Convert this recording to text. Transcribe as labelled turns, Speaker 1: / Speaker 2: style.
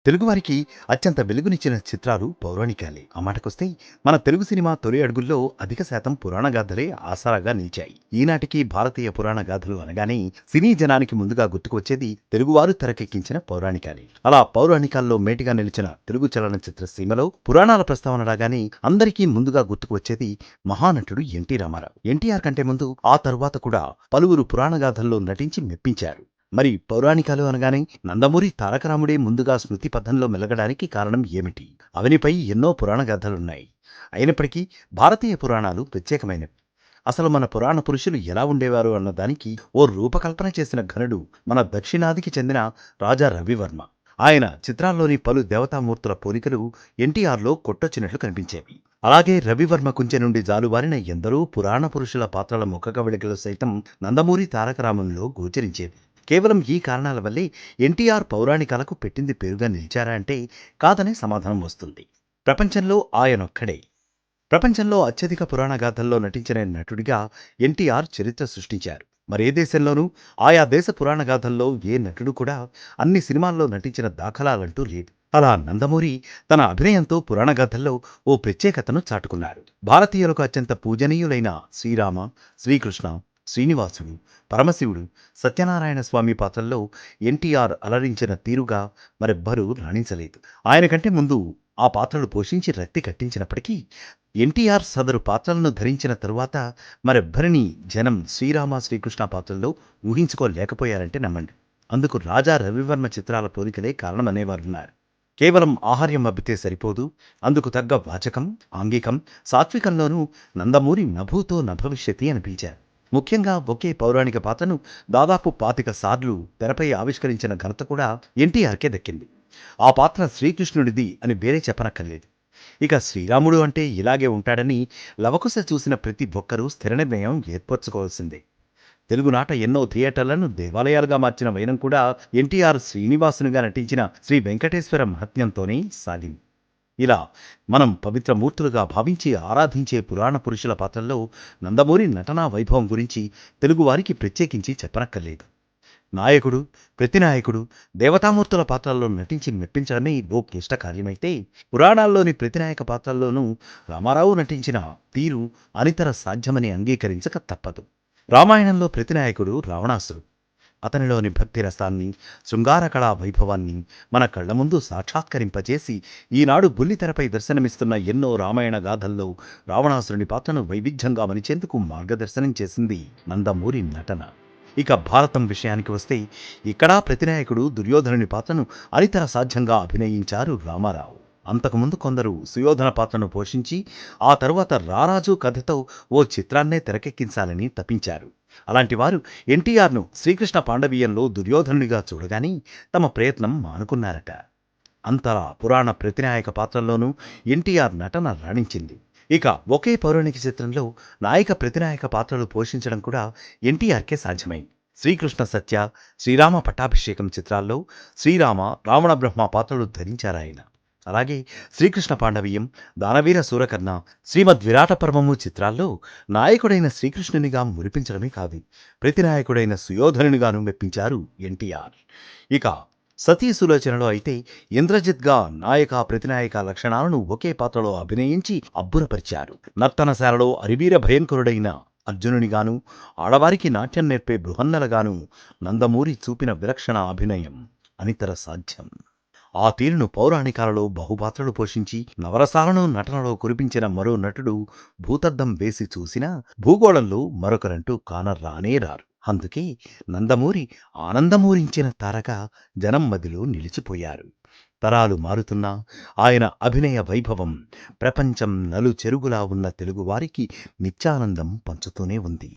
Speaker 1: తెలుగువారికి అత్యంత వెలుగునిచ్చిన చిత్రాలు పౌరాణికాలే. ఆ మాటకొస్తే మన తెలుగు సినిమా తొలి అడుగుల్లో అధిక శాతం పురాణ గాథలే ఆసరాగా నిలిచాయి. ఈనాటికి భారతీయ పురాణ గాథలు అనగానే సినీ జనానికి ముందుగా గుర్తుకొచ్చేది తెలుగువారు తెరకెక్కించిన పౌరాణికాలే. అలా పౌరాణికాల్లో మేటిగా నిలిచిన తెలుగు చలనచిత్ర సీమలో పురాణాల ప్రస్తావన రాగానే అందరికీ ముందుగా గుర్తుకు వచ్చేది మహానటుడు ఎన్టీ రామారావు. ఎన్టీఆర్ కంటే ముందు ఆ తరువాత కూడా పలువురు పురాణ గాథల్లో నటించి మెప్పించారు. మరి పౌరాణికాలు అనగానే నందమూరి తారక రాముడే ముందుగా స్మృతి పథంలో మెలగడానికి కారణం ఏమిటి? అవనిపై ఎన్నో పురాణ గాథలున్నాయి. అయినప్పటికీ భారతీయ పురాణాలు ప్రత్యేకమైనవి. అసలు మన పురాణ పురుషులు ఎలా ఉండేవారు అన్నదానికి ఓ రూపకల్పన చేసిన ఘనుడు మన దక్షిణాదికి చెందిన రాజా రవివర్మ. ఆయన చిత్రాల్లోని పలు దేవతామూర్తుల పోలికలు ఎన్టీఆర్లో కొట్టొచ్చినట్లు కనిపించేవి. అలాగే రవివర్మ కుంచె నుండి జాలువారిన ఎందరో పురాణ పురుషుల పాత్రల ముఖ కవళికలు సైతం నందమూరి తారక రామంలో గోచరించేవి. కేవలం ఈ కారణాల వల్లే ఎన్టీఆర్ పౌరాణికాలకు పెట్టింది పేరుగా నిలిచారా అంటే కాదనే సమాధానం వస్తుంది. ప్రపంచంలో ఆయనొక్కడే. ప్రపంచంలో అత్యధిక పురాణ గాథల్లో నటించిన నటుడిగా ఎన్టీఆర్ చరిత్ర సృష్టించారు. మరే దేశంలోనూ ఆయా దేశ పురాణ గాథల్లో ఏ నటుడు కూడా అన్ని సినిమాల్లో నటించిన దాఖలాలంటూ లేదు. అలా నందమూరి తన అభినయంతో పురాణ గాథల్లో ఓ ప్రత్యేకతను చాటుకున్నారు. భారతీయులకు అత్యంత పూజనీయులైన శ్రీరామ, శ్రీకృష్ణ, శ్రీనివాసుడు, పరమశివుడు, సత్యనారాయణ స్వామి పాత్రల్లో ఎన్టీఆర్ అలరించిన తీరుగా మరెవ్వరూ రాణించలేదు. ఆయన కంటే ముందు ఆ పాత్రలు పోషించి రక్తి కట్టించినప్పటికీ ఎన్టీఆర్ సదరు పాత్రలను ధరించిన తరువాత మరెవ్వరినీ జనం శ్రీరామ శ్రీకృష్ణ పాత్రల్లో ఊహించుకోలేకపోయారంటే నమ్మండి. అందుకు రాజా రవివర్మ చిత్రాల పోలికలే కారణమనేవారున్నారు. కేవలం ఆహార్యం అబ్బితే సరిపోదు, అందుకు తగ్గ వాచకం, ఆంగికం, సాత్వికంలోనూ నందమూరి నభూతో నభవిష్యతి అనిపించారు. ముఖ్యంగా ఒకే పౌరాణిక పాత్రను దాదాపు 25 సార్లు తెరపై ఆవిష్కరించిన ఘనత కూడా ఎన్టీఆర్కే దక్కింది. ఆ పాత్ర శ్రీకృష్ణుడిది అని వేరే చెప్పనక్కర్లేదు. ఇక శ్రీరాముడు అంటే ఇలాగే ఉంటాడని లవకుశ చూసిన ప్రతి ఒక్కరూ స్థిర నిర్ణయం ఏర్పరచుకోవాల్సిందే. తెలుగునాట ఎన్నో థియేటర్లను దేవాలయాలుగా మార్చిన వైనం కూడా ఎన్టీఆర్ శ్రీనివాసునిగా నటించిన శ్రీ వెంకటేశ్వర మహత్యంతోనే సాగింది. ఇలా మనం పవిత్ర మూర్తులుగా భావించి ఆరాధించే పురాణ పురుషుల పాత్రల్లో నందమూరి నటనా వైభవం గురించి తెలుగువారికి ప్రత్యేకించి చెప్పనక్కర్లేదు. నాయకుడు, ప్రతినాయకుడు, దేవతామూర్తుల పాత్రల్లో నటించి మెప్పించడమే ఓ క్లిష్ట కార్యమైతే పురాణాల్లోని ప్రతినాయక పాత్రల్లోనూ రామారావు నటించిన తీరు అనితర సాధ్యమని అంగీకరించక తప్పదు. రామాయణంలో ప్రతినాయకుడు రావణాసురుడు. అతనిలోని భక్తి రసాన్ని, శృంగార కళా వైభవాన్ని మన కళ్ల ముందు సాక్షాత్కరింపచేసి ఈనాడు బుల్లితెరపై దర్శనమిస్తున్న ఎన్నో రామాయణ గాథల్లో రావణాసురుని పాత్రను వైవిధ్యంగా మలిచేందుకు మార్గదర్శనం చేసింది నందమూరి నటన. ఇక భారతం విషయానికి వస్తే ఇక్కడా ప్రతినాయకుడు దుర్యోధనుని పాత్రను అనితర సాధ్యంగా అభినయించారు రామారావు. అంతకుముందు కొందరు సుయోధన పాత్రను పోషించి ఆ తరువాత రారాజు కథతో ఓ చిత్రాన్నే తెరకెక్కించాలని తపించారు. అలాంటి వారు ఎన్టీఆర్ను శ్రీకృష్ణ పాండవీయంలో దుర్యోధనునిగా చూడగానే తమ ప్రయత్నం మానుకున్నారట. అంతలా పురాణ ప్రతినాయక పాత్రల్లోనూ ఎన్టీఆర్ నటన రాణించింది. ఇక ఒకే పౌరాణిక చిత్రంలో నాయక ప్రతినాయక పాత్రలు పోషించడం కూడా ఎన్టీఆర్కే సాధ్యమైంది. శ్రీకృష్ణ సత్య, శ్రీరామ పట్టాభిషేకం చిత్రాల్లో శ్రీరామ, రావణ బ్రహ్మ పాత్రలు ధరించారాయన. అలాగే శ్రీకృష్ణ పాండవీయం, దానవీర సూరకర్ణ, శ్రీమద్ విరాట పర్వము చిత్రాల్లో నాయకుడైన శ్రీకృష్ణునిగా మురిపించడమే కాదు, ప్రతినాయకుడైన సుయోధనునిగాను మెప్పించారు ఎన్టీఆర్. ఇక సతీ సులోచనలో అయితే ఇంద్రజిత్గా నాయక ప్రతినాయక లక్షణాలను ఒకే పాత్రలో అభినయించి అబ్బురపరిచారు. నర్తనశాలలో అరివీర భయంకరుడైన అర్జునునిగాను, ఆడవారికి నాట్యం నేర్పే బృహన్నలగాను నందమూరి చూపిన విలక్షణ అభినయం అనితర సాధ్యం. ఆ తీరును పౌరాణికాలలో బహుపాత్రలు పోషించి నవరసాలను నటనలో కురిపించిన మరో నటుడు భూతద్దం వేసి చూసినా భూగోళంలో మరొకరంటూ కానరానే రారు. అందుకే నందమూరి ఆనందమూరించిన తారక జనం మదిలో నిలిచిపోయారు. తరాలు మారుతున్నా ఆయన అభినయ వైభవం ప్రపంచం నలు చెరుగులా ఉన్న తెలుగువారికి నిత్యానందం పంచుతూనే ఉంది.